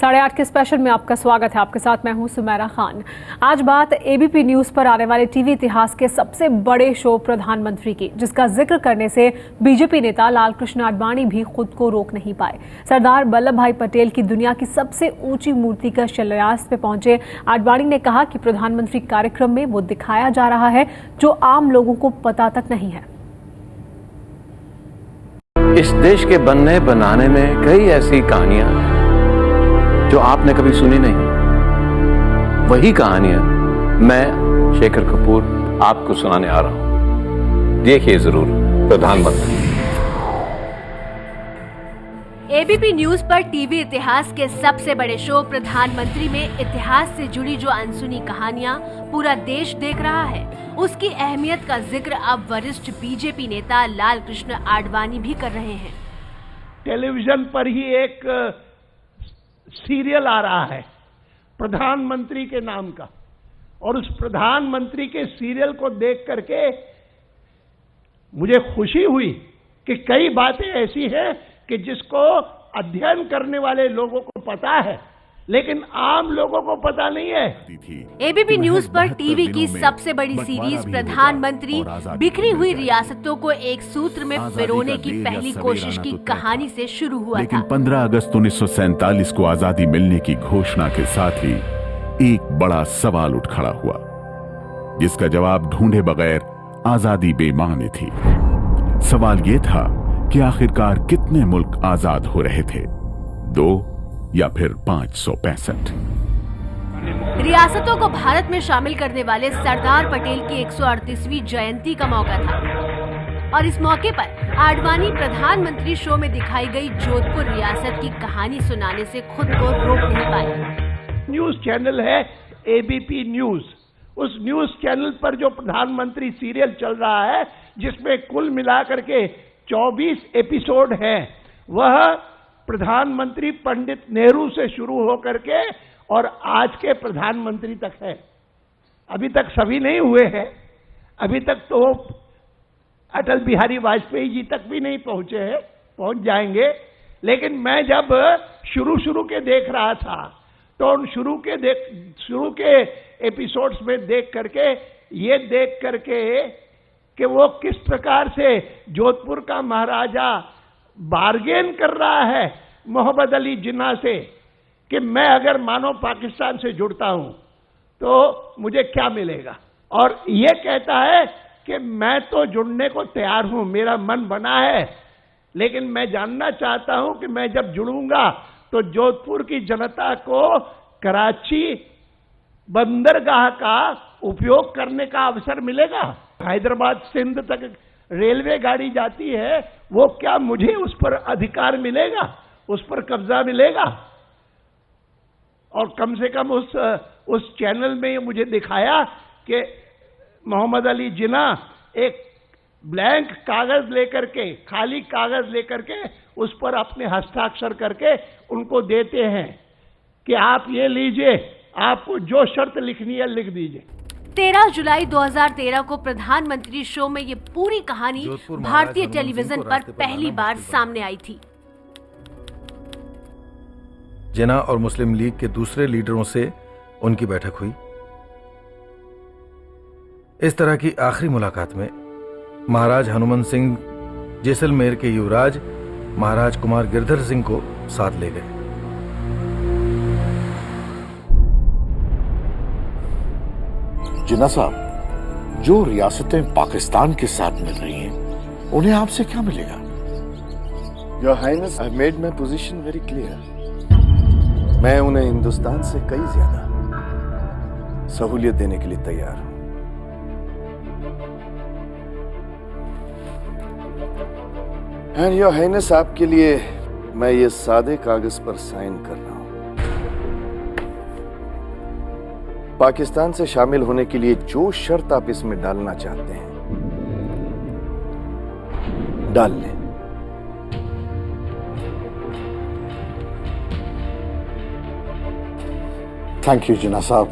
8:30 के स्पेशल में आपका स्वागत है। आपके साथ मैं हूं सुमेरा खान। आज बात एबीपी न्यूज पर आने वाले टीवी इतिहास के सबसे बड़े शो प्रधानमंत्री की, जिसका जिक्र करने से बीजेपी नेता लालकृष्ण आडवाणी भी खुद को रोक नहीं पाए। सरदार वल्लभ भाई पटेल की दुनिया की सबसे ऊंची मूर्ति का शिलान्यास पे पहुंचे आडवाणी ने कहा कि प्रधानमंत्री कार्यक्रम में वो दिखाया जा रहा है जो आम लोगों को पता तक नहीं है। इस देश के बनने बनाने में कई ऐसी कहानियां जो आपने कभी सुनी नहीं, वही कहानियां मैं शेखर कपूर आपको सुनाने आ रहा हूं। देखिए जरूर प्रधानमंत्री। एबीपी न्यूज पर टीवी इतिहास के सबसे बड़े शो प्रधानमंत्री में इतिहास से जुड़ी जो अनसुनी कहानियां पूरा देश देख रहा है, उसकी अहमियत का जिक्र अब वरिष्ठ बीजेपी नेता लालकृष्ण आडवाणी भी कर रहे हैं। टेलीविजन पर ही एक सीरियल आ रहा है प्रधानमंत्री के नाम का, और उस प्रधानमंत्री के सीरियल को देख करके मुझे खुशी हुई कि कई बातें ऐसी हैं कि जिसको अध्ययन करने वाले लोगों को पता है, लेकिन आम लोगों को पता नहीं है। एबीपी न्यूज पर टीवी की सबसे बड़ी सीरीज प्रधानमंत्री बिखरी हुई रियासतों को एक सूत्र में पिरोने की पहली कोशिश की कहानी से शुरू हुआ लेकिन था। 15 अगस्त 1947 को आजादी मिलने की घोषणा के साथ ही एक बड़ा सवाल उठ खड़ा हुआ, जिसका जवाब ढूंढे बगैर आजादी बेमानी थी। सवाल ये था कि आखिरकार कितने मुल्क आजाद हो रहे थे, 2 या फिर 565? रियासतों को भारत में शामिल करने वाले सरदार पटेल की 138वीं जयंती का मौका था, और इस मौके पर आडवाणी प्रधानमंत्री शो में दिखाई गई जोधपुर रियासत की कहानी सुनाने से खुद को रोक नहीं पाए। न्यूज चैनल है एबीपी न्यूज। उस न्यूज चैनल पर जो प्रधानमंत्री सीरियल चल रहा है, जिसमें कुल मिलाकर के 24 एपिसोड हैं, वह प्रधानमंत्री पंडित नेहरू से शुरू होकर के और आज के प्रधानमंत्री तक है। अभी तक सभी नहीं हुए हैं, अभी तक तो अटल बिहारी वाजपेयी जी तक भी नहीं पहुंचे हैं, पहुंच जाएंगे। लेकिन मैं जब शुरू के देख रहा था, तो उन शुरू के एपिसोड्स में देख करके कि वो किस प्रकार से जोधपुर का महाराजा बार्गेन कर रहा है मोहम्मद अली जिन्ना से कि मैं अगर मानो पाकिस्तान से जुड़ता हूं तो मुझे क्या मिलेगा, और ये कहता है कि मैं तो जुड़ने को तैयार हूं, मेरा मन बना है, लेकिन मैं जानना चाहता हूं कि मैं जब जुड़ूंगा तो जोधपुर की जनता को कराची बंदरगाह का उपयोग करने का अवसर मिलेगा। हैदराबाद सिंध तक रेलवे गाड़ी जाती है, वो क्या मुझे उस पर अधिकार मिलेगा, उस पर कब्जा मिलेगा? और कम से कम उस चैनल में मुझे दिखाया कि मोहम्मद अली जिन्ना एक ब्लैंक कागज लेकर के, खाली कागज लेकर के उस पर अपने हस्ताक्षर करके उनको देते हैं कि आप ये लीजिए, आपको जो शर्त लिखनी है लिख दीजिए। 13 जुलाई 2013 को प्रधानमंत्री शो में ये पूरी कहानी भारतीय टेलीविजन पर पहली बार सामने आई थी। जिन्ना और मुस्लिम लीग के दूसरे लीडरों से उनकी बैठक हुई। इस तरह की आखिरी मुलाकात में महाराज हनुमान सिंह जैसलमेर के युवराज महाराज कुमार गिरधर सिंह को साथ ले गए। जिन्ना साहब, जो रियासतें पाकिस्तान के साथ मिल रही हैं, उन्हें आपसे क्या मिलेगा? Your Highness, I've made my position very clear. मैं उन्हें हिंदुस्तान से कई ज्यादा सहूलियत देने के लिए तैयार हूं। And Your Highness, आपके लिए मैं ये सादे कागज पर साइन कर रहा हूं। पाकिस्तान से शामिल होने के लिए जो शर्त आप इसमें डालना चाहते हैं, डाल लें। थैंक यू जिन्ना साहब।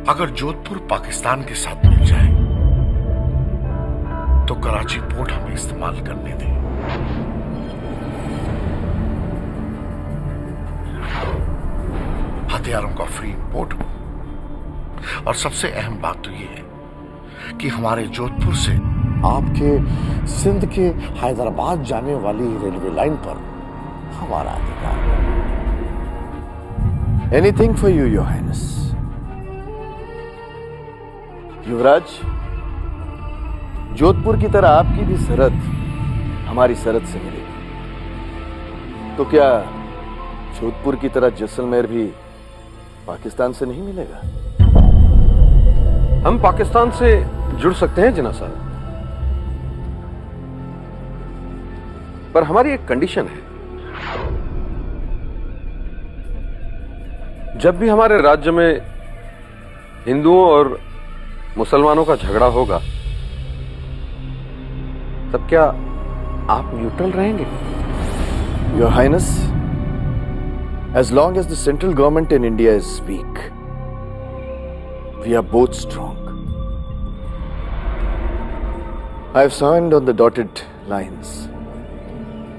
अगर जोधपुर पाकिस्तान के साथ मिल जाए तो कराची पोर्ट हमें इस्तेमाल करने दें। हथियारों का फ्री इंपोर्ट हो। और सबसे अहम बात तो यह है कि हमारे जोधपुर से आपके सिंध के हैदराबाद जाने वाली रेलवे लाइन पर हमारा अधिकार है। Anything for you your highness. युवराज, जोधपुर की तरह आपकी भी सरहद हमारी सरहद से मिलेगी, तो क्या जोधपुर की तरह जैसलमेर भी पाकिस्तान से नहीं मिलेगा? हम पाकिस्तान से जुड़ सकते हैं जिन्ना साहब, पर हमारी एक कंडीशन है। जब भी हमारे राज्य में हिंदुओं और मुसलमानों का झगड़ा होगा, तब क्या आप न्यूट्रल रहेंगे? Your highness, as long as the central government in India is weak, we are both strong. I have signed on the dotted lines.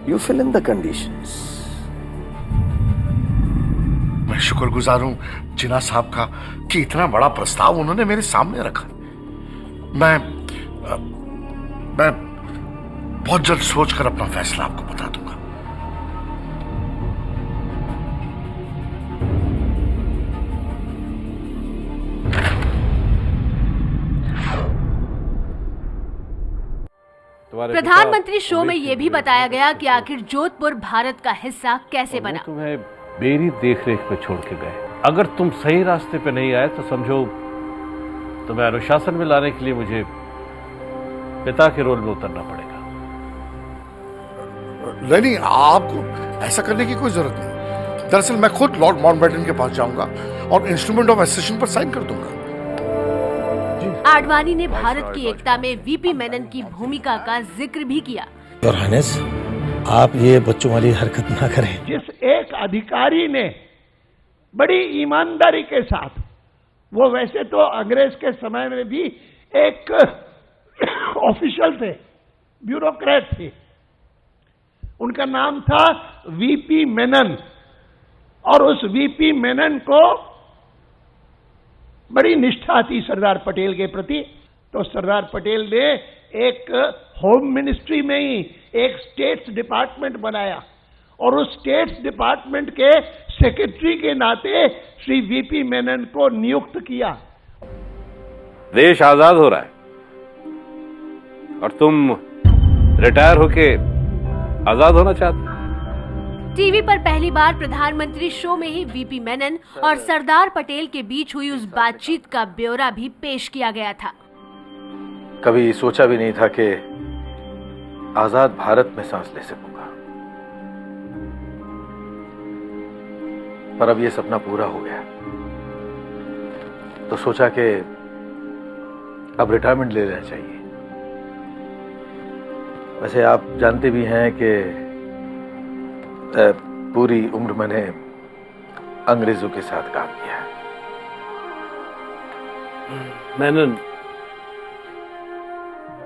You fill in the conditions. मैं शुक्रगुजार हूं जिन्ना साहब का कि इतना बड़ा प्रस्ताव उन्होंने मेरे सामने रखा। मैं बहुत जल्द सोचकर अपना फैसला आपको बता दूंगा। प्रधानमंत्री शो में यह भी बताया गया कि आखिर जोधपुर भारत का हिस्सा कैसे बना। तुम्हें मेरी देखरेख पे छोड़ के गए। अगर तुम सही रास्ते पे नहीं आए तो समझो तुम्हें अनुशासन में लाने के लिए मुझे पिता के रोल में उतरना पड़ेगा। नहीं, आपको ऐसा करने की कोई जरूरत नहीं। दरअसल मैं खुद लॉर्ड माउंटबेटन के पास जाऊंगा और इंस्ट्रूमेंट ऑफ एसेशन पर साइन कर दूंगा। आडवाणी ने भारत की एकता में वीपी मेनन की भूमिका का जिक्र भी किया। योर हाइनेस, आप ये बच्चों वाली हरकत ना करें। जिस एक अधिकारी ने बड़ी ईमानदारी के साथ, वो वैसे तो अंग्रेज के समय में भी एक ऑफिशियल थे, ब्यूरोक्रेट थे, उनका नाम था वीपी मेनन, और उस वीपी मेनन को बड़ी निष्ठा थी सरदार पटेल के प्रति। तो सरदार पटेल ने एक होम मिनिस्ट्री में ही एक स्टेट्स डिपार्टमेंट बनाया और उस स्टेट्स डिपार्टमेंट के सेक्रेटरी के नाते श्री वीपी मेनन को नियुक्त किया। देश आजाद हो रहा है और तुम रिटायर होके आजाद होना चाहते। टीवी पर पहली बार प्रधानमंत्री शो में ही वीपी मेनन और सरदार पटेल के बीच हुई उस बातचीत का ब्यौरा भी पेश किया गया था। कभी सोचा भी नहीं था कि आजाद भारत में सांस ले सकूंगा, पर अब ये सपना पूरा हो गया, तो सोचा कि अब रिटायरमेंट ले लेना चाहिए। वैसे आप जानते भी हैं कि पूरी उम्र मैंने अंग्रेजों के साथ काम किया है। मेनन,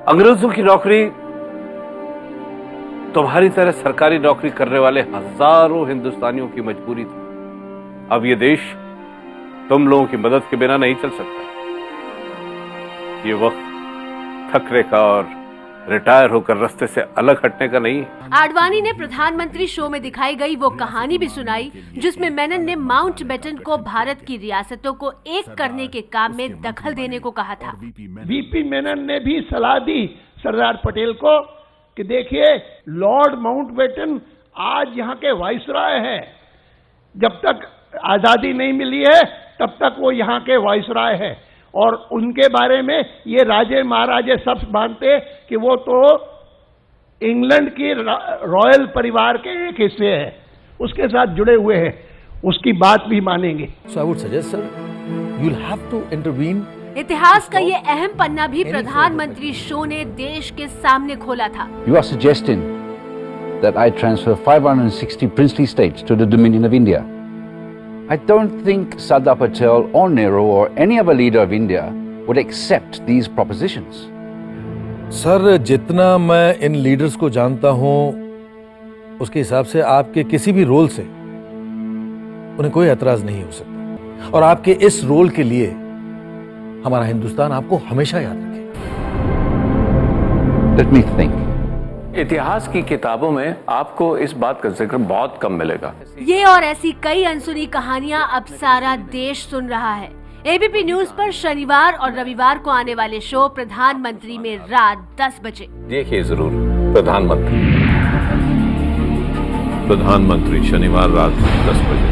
अंग्रेजों की नौकरी तुम्हारी तरह सरकारी नौकरी करने वाले हजारों हिंदुस्तानियों की मजबूरी थी। अब ये देश तुम लोगों की मदद के बिना नहीं चल सकता। ये वक्त थकने का और रिटायर होकर रास्ते से अलग हटने का नहीं है। आडवाणी ने प्रधानमंत्री शो में दिखाई गई वो कहानी भी सुनाई जिसमें मेनन ने माउंटबेटन को भारत की रियासतों को एक करने के काम में दखल देने को कहा था। वीपी मेनन ने भी सलाह दी सरदार पटेल को कि देखिए, लॉर्ड माउंटबेटन आज यहाँ के वाइसराय हैं। जब तक आजादी नहीं मिली है तब तक वो यहाँ के वाइसराय हैं और उनके बारे में ये राजे महाराजे सब मानते कि वो तो इंग्लैंड की रॉयल परिवार के एक हिस्से हैं, उसके साथ जुड़े हुए हैं, उसकी बात भी मानेंगे। So I would suggest, sir, you'll have to intervene. इतिहास का ये अहम पन्ना भी प्रधानमंत्री शो ने देश के सामने खोला था। You are suggesting that I transfer 560 princely states to the Dominion of India. I don't think Sardar Patel or Nehru or any other leader of India would accept these propositions. Sir, जितना मैं इन leaders को जानता हूं उसके हिसाब से आपके किसी भी रोल से उन्हें कोई एतराज नहीं हो सकता, और आपके इस रोल के लिए हमारा हिंदुस्तान आपको हमेशा याद रखेगा। Let me think. इतिहास की किताबों में आपको इस बात का जिक्र बहुत कम मिलेगा। ये और ऐसी कई अनसुनी कहानियां अब सारा देश सुन रहा है। एबीपी न्यूज पर शनिवार और रविवार को आने वाले शो प्रधानमंत्री में रात 10 बजे देखिए जरूर प्रधानमंत्री शनिवार रात 10 बजे।